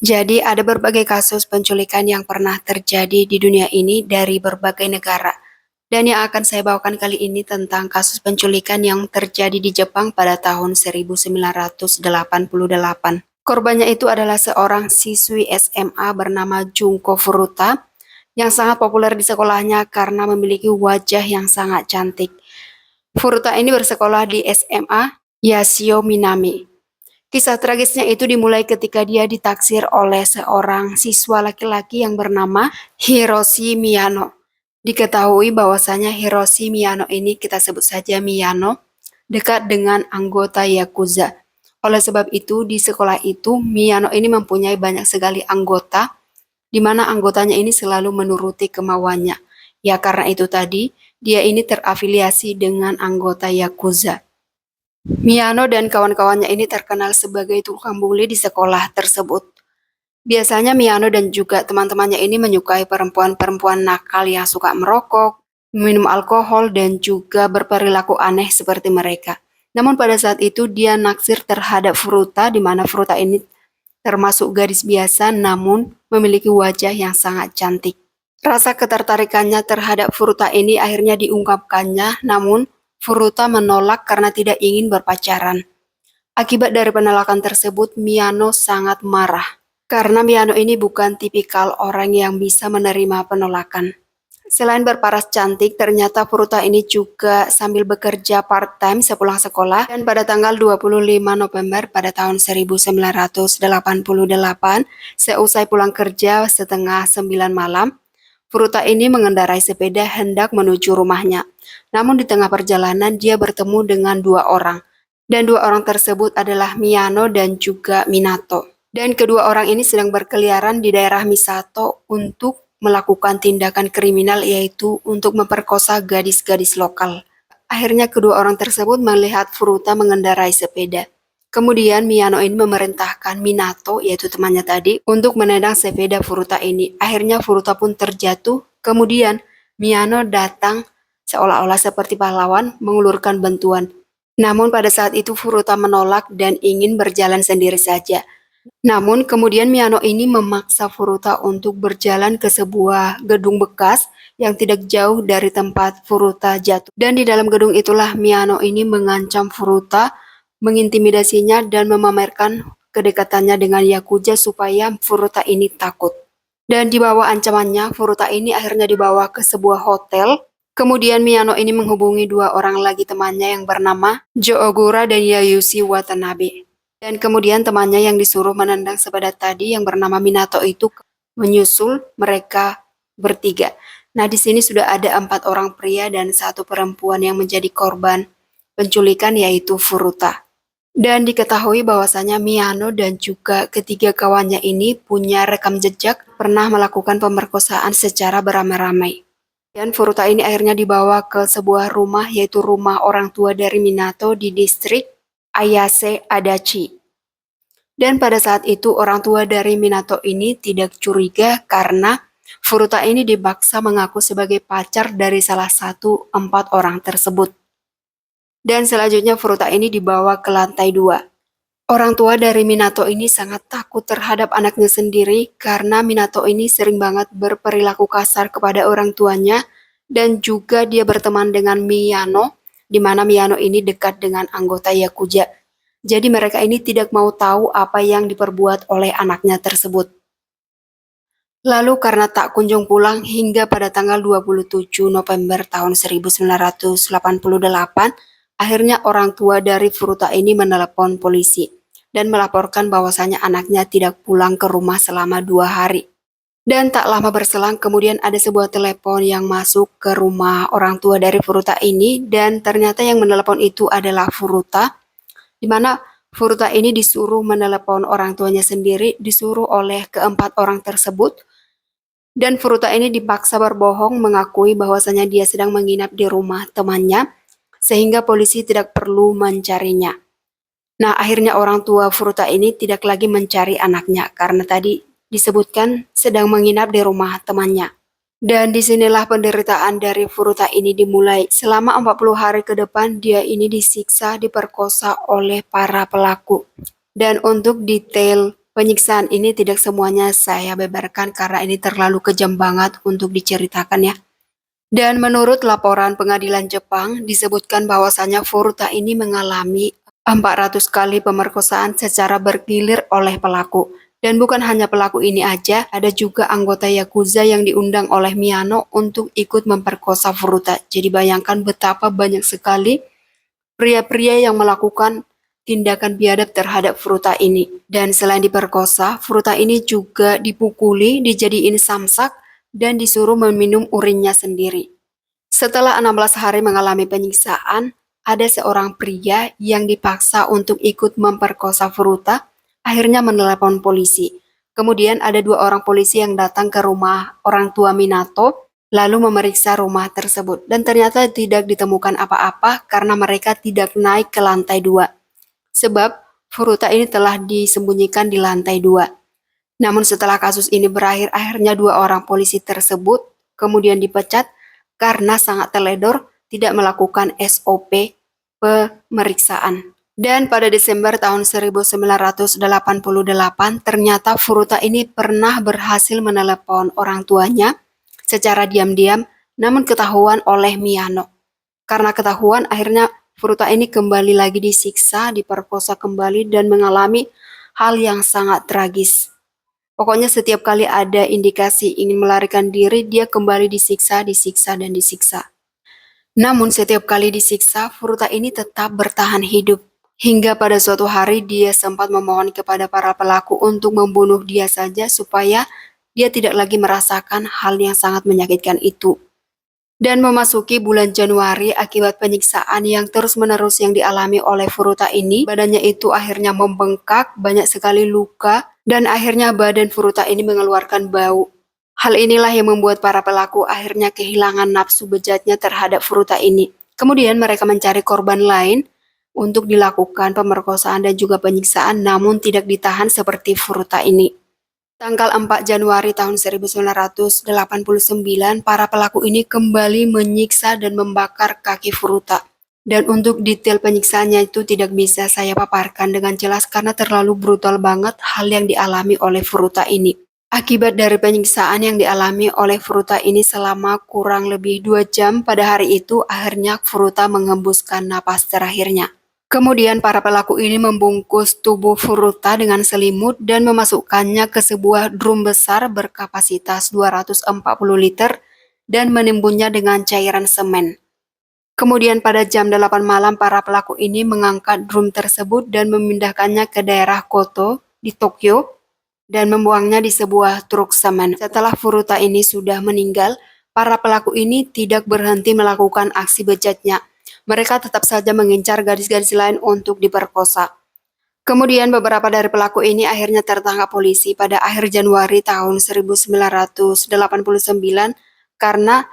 Jadi ada berbagai kasus penculikan yang pernah terjadi di dunia ini dari berbagai negara. Dan yang akan saya bawakan kali ini tentang kasus penculikan yang terjadi di Jepang pada tahun 1988. Korbannya itu adalah seorang siswi SMA bernama Junko Furuta yang sangat populer di sekolahnya karena memiliki wajah yang sangat cantik. Furuta ini bersekolah di SMA Yashio Minami. Kisah tragisnya itu dimulai ketika dia ditaksir oleh seorang siswa laki-laki yang bernama Hiroshi Miyano. Diketahui bahwasanya Hiroshi Miyano ini, kita sebut saja Miyano, dekat dengan anggota Yakuza. Oleh sebab itu, di sekolah itu, Miyano ini mempunyai banyak sekali anggota, di mana anggotanya ini selalu menuruti kemauannya. Ya karena itu tadi, dia ini terafiliasi dengan anggota Yakuza. Miyano dan kawan-kawannya ini terkenal sebagai tukang bully di sekolah tersebut. Biasanya Miyano dan juga teman-temannya ini menyukai perempuan-perempuan nakal yang suka merokok, minum alkohol, dan juga berperilaku aneh seperti mereka. Namun pada saat itu dia naksir terhadap Furuta, di mana Furuta ini termasuk gadis biasa namun memiliki wajah yang sangat cantik. Rasa ketertarikannya terhadap Furuta ini akhirnya diungkapkannya, namun Furuta menolak karena tidak ingin berpacaran. Akibat dari penolakan tersebut, Miyano sangat marah. Karena Miyano ini bukan tipikal orang yang bisa menerima penolakan. Selain berparas cantik, ternyata Furuta ini juga sambil bekerja part-time sepulang sekolah. Dan pada tanggal 25 November pada tahun 1988, seusai pulang kerja setengah 9 malam, Furuta ini mengendarai sepeda hendak menuju rumahnya. Namun di tengah perjalanan dia bertemu dengan dua orang. Dan dua orang tersebut adalah Miyano dan juga Minato. Dan kedua orang ini sedang berkeliaran di daerah Misato untuk melakukan tindakan kriminal, yaitu untuk memperkosa gadis-gadis lokal. Akhirnya kedua orang tersebut melihat Furuta mengendarai sepeda. Kemudian Miyano ini memerintahkan Minato, yaitu temannya tadi, untuk menendang sepeda Furuta ini. Akhirnya Furuta pun terjatuh. Kemudian Miyano datang seolah-olah seperti pahlawan mengulurkan bantuan. Namun pada saat itu Furuta menolak dan ingin berjalan sendiri saja. Namun kemudian Miyano ini memaksa Furuta untuk berjalan ke sebuah gedung bekas yang tidak jauh dari tempat Furuta jatuh. Dan di dalam gedung itulah Miyano ini mengancam Furuta, mengintimidasinya dan memamerkan kedekatannya dengan Yakuza supaya Furuta ini takut. Dan di bawah ancamannya, Furuta ini akhirnya dibawa ke sebuah hotel. Kemudian Miyano ini menghubungi dua orang lagi temannya yang bernama Jo Ogura dan Yayushi Watanabe. Dan kemudian temannya yang disuruh menendang sepeda tadi yang bernama Minato itu menyusul mereka bertiga. Nah, di sini sudah ada 4 orang pria dan 1 perempuan yang menjadi korban penculikan, yaitu Furuta. Dan diketahui bahwasanya Miyano dan juga ketiga kawannya ini punya rekam jejak pernah melakukan pemerkosaan secara beramai-ramai. Dan Furuta ini akhirnya dibawa ke sebuah rumah, yaitu rumah orang tua dari Minato di distrik Ayase Adachi. Dan pada saat itu orang tua dari Minato ini tidak curiga karena Furuta ini dipaksa mengaku sebagai pacar dari salah satu 4 orang tersebut. Dan selanjutnya Furuta ini dibawa ke lantai 2. Orang tua dari Minato ini sangat takut terhadap anaknya sendiri karena Minato ini sering banget berperilaku kasar kepada orang tuanya dan juga dia berteman dengan Miyano, di mana Miyano ini dekat dengan anggota Yakuza. Jadi mereka ini tidak mau tahu apa yang diperbuat oleh anaknya tersebut. Lalu karena tak kunjung pulang hingga pada tanggal 27 November tahun 1988, akhirnya orang tua dari Furuta ini menelepon polisi dan melaporkan bahwasanya anaknya tidak pulang ke rumah selama 2 hari. Dan tak lama berselang kemudian ada sebuah telepon yang masuk ke rumah orang tua dari Furuta ini dan ternyata yang menelepon itu adalah Furuta, di mana Furuta ini disuruh menelepon orang tuanya sendiri, disuruh oleh keempat orang tersebut. Dan Furuta ini dipaksa berbohong mengakui bahwasanya dia sedang menginap di rumah temannya, sehingga polisi tidak perlu mencarinya. Nah, akhirnya orang tua Furuta ini tidak lagi mencari anaknya karena tadi disebutkan sedang menginap di rumah temannya. Dan disinilah penderitaan dari Furuta ini dimulai. Selama 40 hari ke depan dia ini disiksa, diperkosa oleh para pelaku. Dan untuk detail Penyiksaan ini tidak semuanya saya beberkan karena ini terlalu kejam banget untuk diceritakan ya. Dan menurut laporan pengadilan Jepang, disebutkan bahwasanya Furuta ini mengalami 400 kali pemerkosaan secara bergilir oleh pelaku. Dan bukan hanya pelaku ini aja, ada juga anggota Yakuza yang diundang oleh Miyano untuk ikut memperkosa Furuta. Jadi bayangkan betapa banyak sekali pria-pria yang melakukan tindakan biadab terhadap Furuta ini. Dan selain diperkosa, Furuta ini juga dipukuli, dijadiin samsak, dan disuruh meminum urinnya sendiri. Setelah 16 hari mengalami penyiksaan, ada seorang pria yang dipaksa untuk ikut memperkosa Furuta, akhirnya menelepon polisi. Kemudian ada 2 orang polisi yang datang ke rumah orang tua Minato, lalu memeriksa rumah tersebut. Dan ternyata tidak ditemukan apa-apa karena mereka tidak naik ke lantai 2. Sebab Furuta ini telah disembunyikan di lantai 2. Namun setelah kasus ini berakhir, akhirnya 2 orang polisi tersebut kemudian dipecat karena sangat teledor tidak melakukan SOP pemeriksaan. Dan pada Desember tahun 1988, ternyata Furuta ini pernah berhasil menelepon orang tuanya secara diam-diam, namun ketahuan oleh Miyano. Karena ketahuan, akhirnya Furuta ini kembali lagi disiksa, diperkosa kembali, dan mengalami hal yang sangat tragis. Pokoknya setiap kali ada indikasi ingin melarikan diri, dia kembali disiksa, disiksa, dan disiksa. Namun setiap kali disiksa, Furuta ini tetap bertahan hidup. Hingga pada suatu hari dia sempat memohon kepada para pelaku untuk membunuh dia saja supaya dia tidak lagi merasakan hal yang sangat menyakitkan itu. Dan memasuki bulan Januari akibat penyiksaan yang terus-menerus yang dialami oleh Furuta ini, badannya itu akhirnya membengkak, banyak sekali luka, dan akhirnya badan Furuta ini mengeluarkan bau. Hal inilah yang membuat para pelaku akhirnya kehilangan nafsu bejatnya terhadap Furuta ini. Kemudian mereka mencari korban lain untuk dilakukan pemerkosaan dan juga penyiksaan, namun tidak ditahan seperti Furuta ini. Tanggal 4 Januari tahun 1989, para pelaku ini kembali menyiksa dan membakar kaki Furuta. Dan untuk detail penyiksaannya itu tidak bisa saya paparkan dengan jelas karena terlalu brutal banget hal yang dialami oleh Furuta ini. Akibat dari penyiksaan yang dialami oleh Furuta ini selama kurang lebih 2 jam pada hari itu, akhirnya Furuta mengembuskan napas terakhirnya. Kemudian para pelaku ini membungkus tubuh Furuta dengan selimut dan memasukkannya ke sebuah drum besar berkapasitas 240 liter dan menimbunnya dengan cairan semen. Kemudian pada jam 8 malam para pelaku ini mengangkat drum tersebut dan memindahkannya ke daerah Koto di Tokyo dan membuangnya di sebuah truk semen. Setelah Furuta ini sudah meninggal, para pelaku ini tidak berhenti melakukan aksi bejatnya. Mereka tetap saja mengincar gadis-gadis lain untuk diperkosa. Kemudian beberapa dari pelaku ini akhirnya tertangkap polisi pada akhir Januari tahun 1989 karena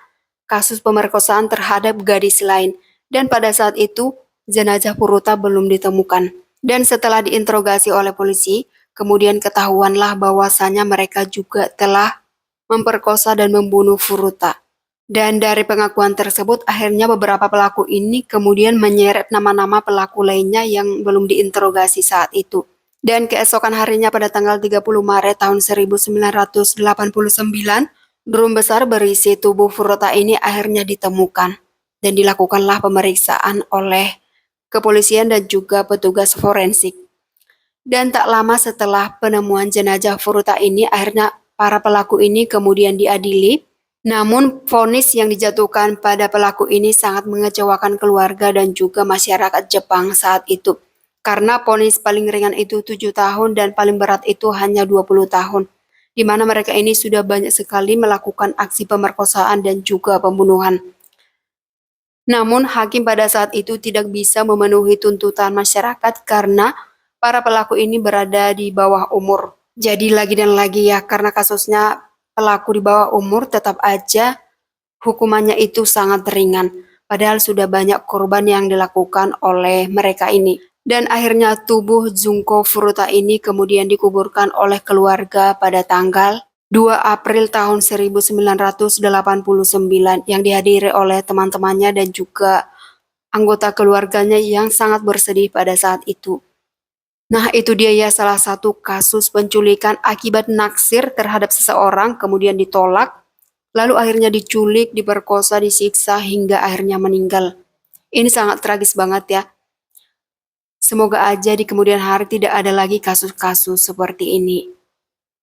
kasus pemerkosaan terhadap gadis lain. Dan pada saat itu, jenazah Furuta belum ditemukan. Dan setelah diinterogasi oleh polisi, kemudian ketahuanlah bahwasanya mereka juga telah memperkosa dan membunuh Furuta. Dan dari pengakuan tersebut, akhirnya beberapa pelaku ini kemudian menyeret nama-nama pelaku lainnya yang belum diinterogasi saat itu. Dan keesokan harinya pada tanggal 30 Maret tahun 1989, drum besar berisi tubuh Furuta ini akhirnya ditemukan. Dan dilakukanlah pemeriksaan oleh kepolisian dan juga petugas forensik. Dan tak lama setelah penemuan jenazah Furuta ini, akhirnya para pelaku ini kemudian diadili. Namun, vonis yang dijatuhkan pada pelaku ini sangat mengecewakan keluarga dan juga masyarakat Jepang saat itu. Karena vonis paling ringan itu 7 tahun dan paling berat itu hanya 20 tahun. Di mana mereka ini sudah banyak sekali melakukan aksi pemerkosaan dan juga pembunuhan. Namun, hakim pada saat itu tidak bisa memenuhi tuntutan masyarakat karena para pelaku ini berada di bawah umur. Jadi lagi dan lagi ya, karena kasusnya pelaku di bawah umur tetap aja hukumannya itu sangat ringan. Padahal sudah banyak korban yang dilakukan oleh mereka ini. Dan akhirnya tubuh Junko Furuta ini kemudian dikuburkan oleh keluarga pada tanggal 2 April tahun 1989 yang dihadiri oleh teman-temannya dan juga anggota keluarganya yang sangat bersedih pada saat itu. Nah, itu dia ya salah satu kasus penculikan akibat naksir terhadap seseorang, kemudian ditolak, lalu akhirnya diculik, diperkosa, disiksa, hingga akhirnya meninggal. Ini sangat tragis banget ya. Semoga aja di kemudian hari tidak ada lagi kasus-kasus seperti ini.